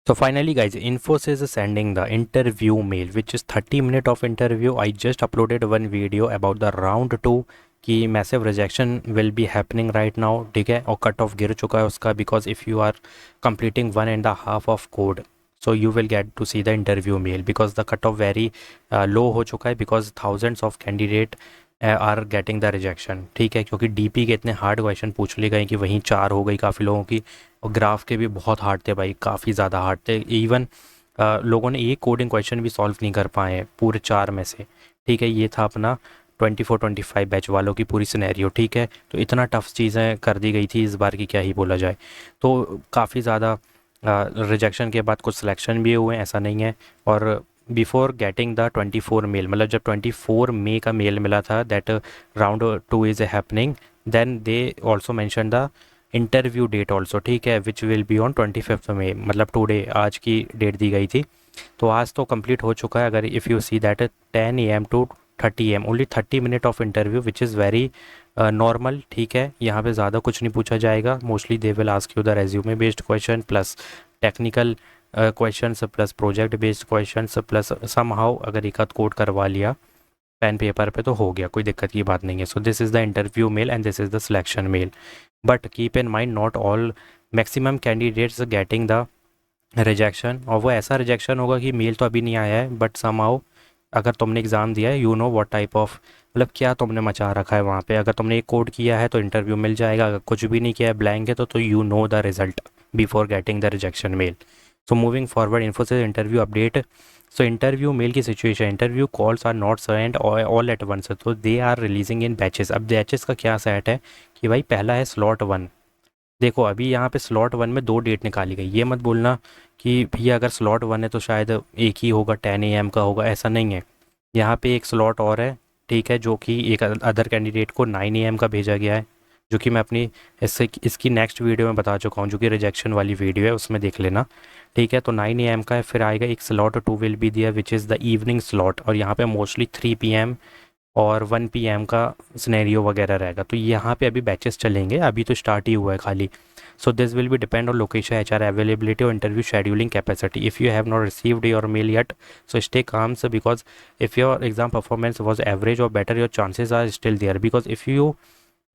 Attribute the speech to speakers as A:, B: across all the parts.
A: So finally guys, Infosys is sending the interview mail which is 30 minutes of interview. I just uploaded one video about the round 2 कि massive rejection will be happening right now, ठीक है, और cut off गिर चुका है उसका because if you are completing 1.5 of code so you will get to see the interview mail because the cut off very low हो चुका है because thousands of candidate are getting the rejection, ठीक है, क्योंकि डीपी के इतने hard question पूछ लिए गए कि वहीं 4 हो गई काफ़ी लोगों की, और ग्राफ के भी बहुत हार्ड थे भाई, काफ़ी ज़्यादा हार्ड थे। इवन लोगों ने एक कोडिंग क्वेश्चन भी सॉल्व नहीं कर पाए हैं पूरे 4 में से, ठीक है। ये था अपना 24-25 बैच वालों की पूरी सिनेरियो, ठीक है। तो इतना टफ चीज़ें कर दी गई थी इस बार की क्या ही बोला जाए। तो काफ़ी ज़्यादा रिजेक्शन के बाद कुछ सिलेक्शन भी हुए, ऐसा नहीं है। और बिफोर गेटिंग द 24 मेल, मतलब जब 24 मई का मेल मिला था that round 2 is happening, then they also mention the interview date also, ठीक है, which will be on 25 May, मतलब टुडे, आज की डेट दी गई थी। तो आज तो कंप्लीट हो चुका है। अगर if you see that 10 AM to 30 AM only 30 minute of interview which is very normal, ठीक है। यहाँ पे ज़्यादा कुछ नहीं पूछा जाएगा, mostly they will ask you the resume based question plus technical question plus project based question plus somehow अगर एक आध कोड करवा लिया पेन पेपर पे तो हो गया, कोई दिक्कत की बात नहीं है। So this is the interview mail and this is the selection mail, but keep in mind not all maximum candidates getting the rejection, और वो ऐसा रिजेक्शन होगा कि मेल तो अभी नहीं आया है बट समहाउ अगर तुमने एग्ज़ाम दिया है you know what type of, मतलब क्या तुमने मचा रखा है वहाँ पे। अगर तुमने एक कोड किया है तो इंटरव्यू मिल जाएगा, अगर कुछ भी नहीं किया है ब्लैंक है तो you know the result before getting the rejection mail. So moving forward, Infosys interview update. So interview mail की situation, interview calls are not send all at once, तो they are releasing in batches. अब batches का क्या set है कि भाई पहला है स्लॉट 1, देखो अभी यहाँ पे स्लॉट 1 में 2 डेट निकाली गई, ये मत बोलना कि भैया अगर स्लॉट 1 है तो शायद एक ही होगा 10 AM का होगा, ऐसा नहीं है। यहाँ पे एक स्लॉट और है, ठीक है, जो कि एक अदर कैंडिडेट को 9 AM का भेजा गया है, जो कि मैं अपनी इसकी नेक्स्ट वीडियो में बता चुका हूँ, जो कि रिजेक्शन वाली वीडियो है उसमें देख लेना, ठीक है। तो 9 AM का है, फिर आएगा एक स्लॉट 2 विल बी दिया which is the evening slot, और यहाँ पे मोस्टली 3 PM और 1 PM का सिनेरियो वगैरह रहेगा। तो यहाँ पे अभी बैचेस चलेंगे, अभी तो स्टार्ट ही हुआ है खाली। So this will be depend on location, HR availability or interview scheduling capacity. If you have not received your mail yet, so stay calm, sir, because if your exam performance was average or better, your chances are still there. Because if you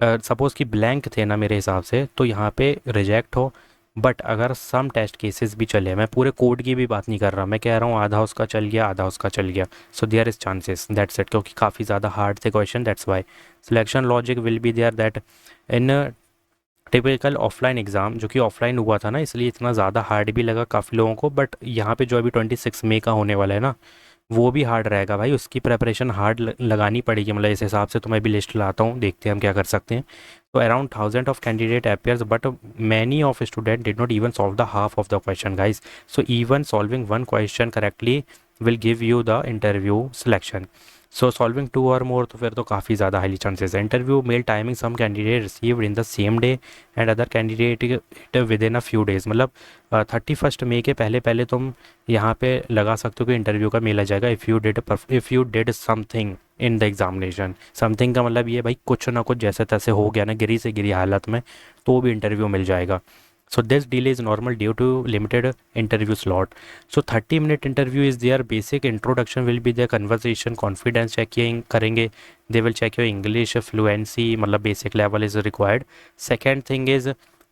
A: suppose कि blank थे ना मेरे हिसाब से, तो यहाँ पे reject हो, बट अगर सम टेस्ट केसेस भी चले, मैं पूरे कोड की भी बात नहीं कर रहा, मैं कह रहा हूँ आधा उसका चल गया आधा उसका चल गया, so there is chances that's it, क्योंकि काफ़ी ज़्यादा हार्ड थे question, that's why selection logic will be there that in typical offline exam, जो कि ऑफलाइन हुआ था ना इसलिए इतना ज़्यादा हार्ड भी लगा काफ़ी लोगों को, बट यहाँ पे जो अभी 26 मई का होने वाला है ना वो भी हार्ड रहेगा भाई, उसकी प्रेपरेशन हार्ड लगानी पड़ेगी, मतलब इस हिसाब से तो मैं भी लिस्ट लाता हूँ, देखते हैं हम क्या कर सकते हैं। तो around 1000 of candidate appears but many of student did not even solve the half of the question guys, so even solving one question correctly will give you the interview selection. So solving 2 और more तो फिर तो काफ़ी ज़्यादा highly chances है। Interview mail timing some candidate received in the same day and other candidate it within a few days, मतलब 31 मई के पहले पहले तुम यहाँ पे लगा सकते हो कि इंटरव्यू का मेल आ जाएगा if you did something in the examination. Something का मतलब ये भाई कुछ ना कुछ जैसे तैसे हो गया ना गिरी से गिरी हालत में, तो भी इंटरव्यू मिल जाएगा। So this delay is normal due to limited interview slot. So 30-minute interview is their basic introduction will be their conversation, confidence checking करेंगे, they will check your English fluency, मतलब basic level is required. Second thing is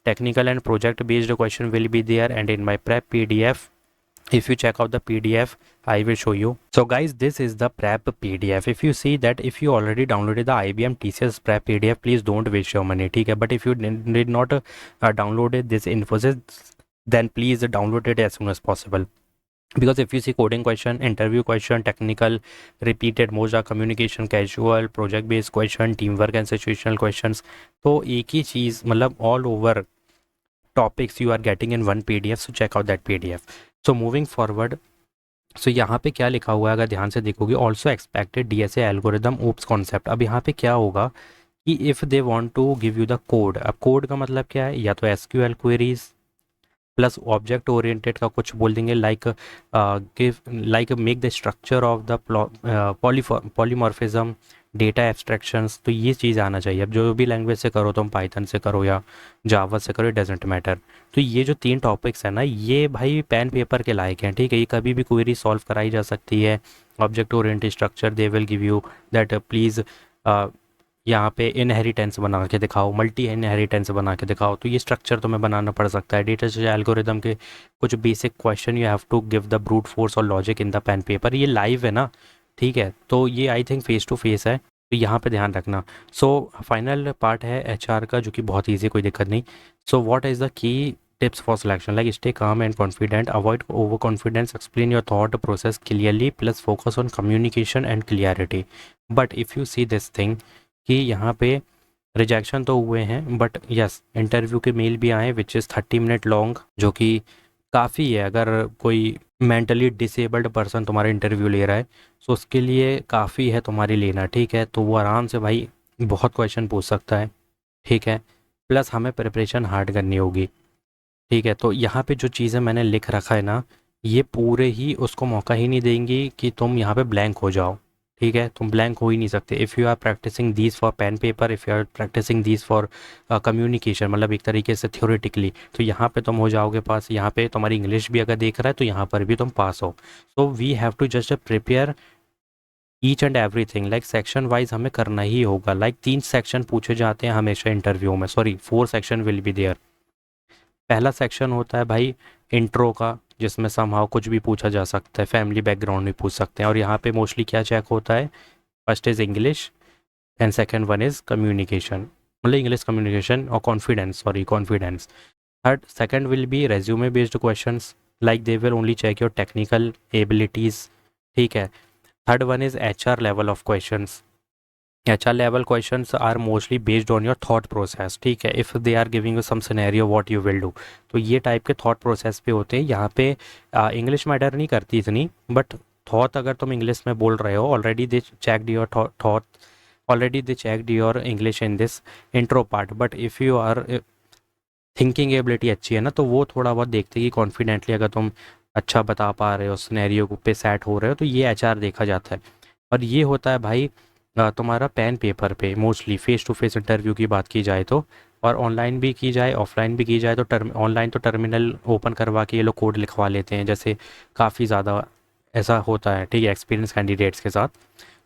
A: technical and project based question will be there, and in my prep PDF, if you check out the PDF I will show you. So guys, this is the prep PDF. If you see that if you already downloaded the IBM TCS prep PDF, please don't waste your money, ठीक है, but if you did not downloaded this Infosys, then please download it as soon as possible. Because if you see coding question, interview question, technical, repeated, most are communication, casual, project based question, teamwork and situational questions, तो एक ही चीज़ मतलब all over topics you are getting in one PDF, so check out that PDF. So moving forward, सो यहाँ पे क्या लिखा हुआ है अगर ध्यान से देखोगे, also expected DSA algorithm OOPs concept. अब यहाँ पे क्या होगा कि if they want to give you the code, अब कोड का मतलब क्या है, या तो SQL queries, plus object oriented का कुछ बोल देंगे like give like make the structure of the polymorphism, data abstractions. तो ये चीज़ आना चाहिए। अब जो भी लैंग्वेज से करो, तुम पाइथन से करो या जावा से करो, इट डजेंट मैटर। तो ये जो 3 टॉपिक्स हैं ना, ये भाई पेन पेपर के लायक हैं, ठीक है। ये कभी भी क्वेरी सॉल्व कराई जा सकती है। Object oriented structure, they will give you that please यहाँ पे इनहेरिटेंस बना के दिखाओ, मल्टी इनहेरिटेंस बना के दिखाओ। तो ये स्ट्रक्चर तुम्हें बनाना पड़ सकता है। डेटा स्ट्रक्चर एल्गोरिदम के कुछ basic question you have to give the brute force और logic in the pen paper. ये लाइव है ना, ठीक है। तो ये I think face to face है, तो यहाँ पे ध्यान रखना। सो फाइनल पार्ट है एचआर का, जो कि बहुत ईजी, कोई दिक्कत नहीं। So what is the key tips for selection? Like stay calm and confident, avoid over confidence, explain your thought process clearly, plus focus on communication and clarity. But if you see this thing कि यहाँ पे rejection तो हुए हैं, but yes interview के mail भी आए which is 30 minute long, जो कि काफ़ी है। अगर कोई मेंटली डिसेबल्ड पर्सन तुम्हारा इंटरव्यू ले रहा है तो उसके लिए काफ़ी है तुम्हारी लेना, ठीक है। तो वो आराम से भाई बहुत क्वेश्चन पूछ सकता है, ठीक है। प्लस हमें प्रिपरेशन हार्ड करनी होगी, ठीक है। तो यहाँ पे जो चीज़ें मैंने लिख रखा है ना, ये पूरे ही उसको मौका ही नहीं देंगी कि तुम यहाँ पे ब्लैंक हो जाओ, ठीक है। तुम ब्लैंक हो ही नहीं सकते। If you are practicing these for pen paper, if you are practicing these for communication, मतलब एक तरीके से थ्योरेटिकली, तो यहाँ पे तुम हो जाओगे पास। यहाँ पे तुम्हारी इंग्लिश भी अगर देख रहा है तो यहाँ पर भी तुम पास हो। So we have to just prepare each and everything, like section wise हमें करना ही होगा। लाइक 3 सेक्शन पूछे जाते हैं हमेशा इंटरव्यू में, sorry 4 section will be there. पहला सेक्शन होता है भाई इंट्रो का, जिसमें समहाउ कुछ भी पूछा जा सकता है, फैमिली बैकग्राउंड भी पूछ सकते हैं। और यहाँ पे मोस्टली क्या चेक होता है? First is English and second one is communication, मतलब इंग्लिश कम्युनिकेशन और confidence, sorry confidence. Third second will be resume based questions, like they will only check your technical abilities, ठीक है। Third one is HR level of questions. HR level questions are mostly based on your thought process, ठीक है। If they are giving you some scenario what you will do, तो ये type के thought process पे होते हैं। यहाँ पे इंग्लिश मैटर नहीं करती इतनी, बट थॉट अगर तुम इंग्लिश में बोल रहे हो, already they checked your thought, already they checked your English in this intro part. But if you are thinking ability अच्छी है ना, तो वो थोड़ा बहुत देखते हैं कि कॉन्फिडेंटली अगर तुम अच्छा बता पा रहे हो, सिनेरियो पे सेट हो रहे हो, तो ये एचआर देखा जाता है। और ये होता है भाई तुम्हारा पेन पेपर पे, mostly face to face interview की बात की जाए तो। और ऑनलाइन भी की जाए, ऑफलाइन भी की जाए, तो ऑनलाइन तो टर्मिनल ओपन करवा के ये लोग कोड लिखवा लेते हैं, जैसे काफ़ी ज़्यादा ऐसा होता है, ठीक है, एक्सपीरियंस कैंडिडेट्स के साथ।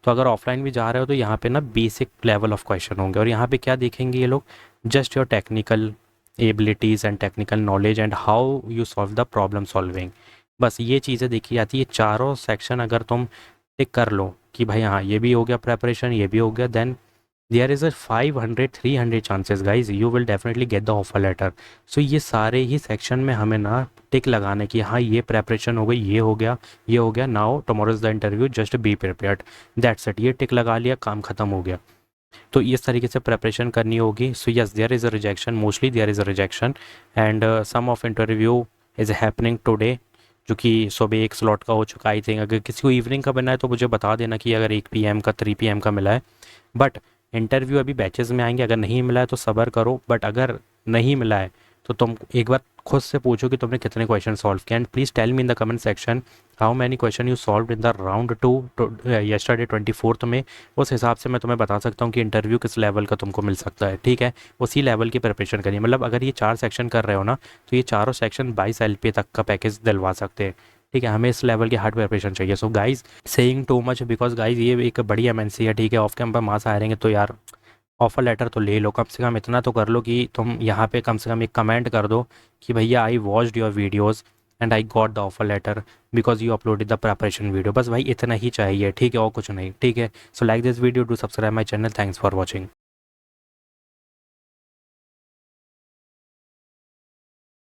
A: तो अगर ऑफलाइन भी जा रहे हो तो यहाँ पे ना बेसिक लेवल ऑफ क्वेश्चन होंगे। और यहाँ पे क्या देखेंगे ये लोग? Just your technical abilities and technical knowledge and how you solve the problem solving. बस ये चीज़ें देखी जाती है। चारों सेक्शन अगर तुम टिक कर लो कि भाई हाँ ये भी हो गया प्रेपरेशन, ये भी हो गया, then there is a 500-300 chances guys you will definitely get the offer letter. So ये सारे ही सेक्शन में हमें ना टिक लगाने की, हाँ ये प्रेपरेशन हो गई, ये हो गया, ये हो गया, now tomorrow is the interview, just be prepared, that's it. ये टिक लगा लिया, काम खत्म हो गया। तो इस तरीके से प्रेपरेशन करनी होगी। So yes there is a rejection, mostly there is a rejection, and some of interview is happening today, जो कि सुबह एक स्लॉट का हो चुका। आई थिंक अगर किसी को इवनिंग का बनना है तो मुझे बता देना कि अगर 1 PM का 3 PM का मिला है। बट इंटरव्यू अभी बैचेस में आएंगे, अगर नहीं मिला है तो सब्र करो। बट अगर नहीं मिला है तो तुम एक बार खुद से पूछो कि तुमने कितने क्वेश्चन सॉल्व किए, and please tell me in the comment section how many question you solve in the round 2 yesterday 24th में। उस हिसाब से मैं तुम्हें बता सकता हूँ कि इंटरव्यू किस लेवल का तुमको मिल सकता है, ठीक है। उसी लेवल की प्रिपरेशन करिए। मतलब अगर ये 4 सेक्शन कर रहे हो ना, तो ये चारों सेक्शन 22 LPA तक का पैकेज दिलवा सकते हैं, ठीक है। हमें इस लेवल की हार्ड प्रिपरेशन चाहिए। So guys saying too much, because guys ये एक बड़ी MNC है, ठीक है। ऑफ कैंपस मास हायरिंग है, तो यार ऑफर लेटर तो ले लो। कम से कम इतना तो कर लो कि तुम यहाँ पे कम से कम एक कमेंट कर दो कि भैया I watched your videos and I got the offer letter because you uploaded the preparation video. बस भाई इतना ही चाहिए, ठीक है, और कुछ नहीं, ठीक है। So like this video, do subscribe my channel, thanks for watching.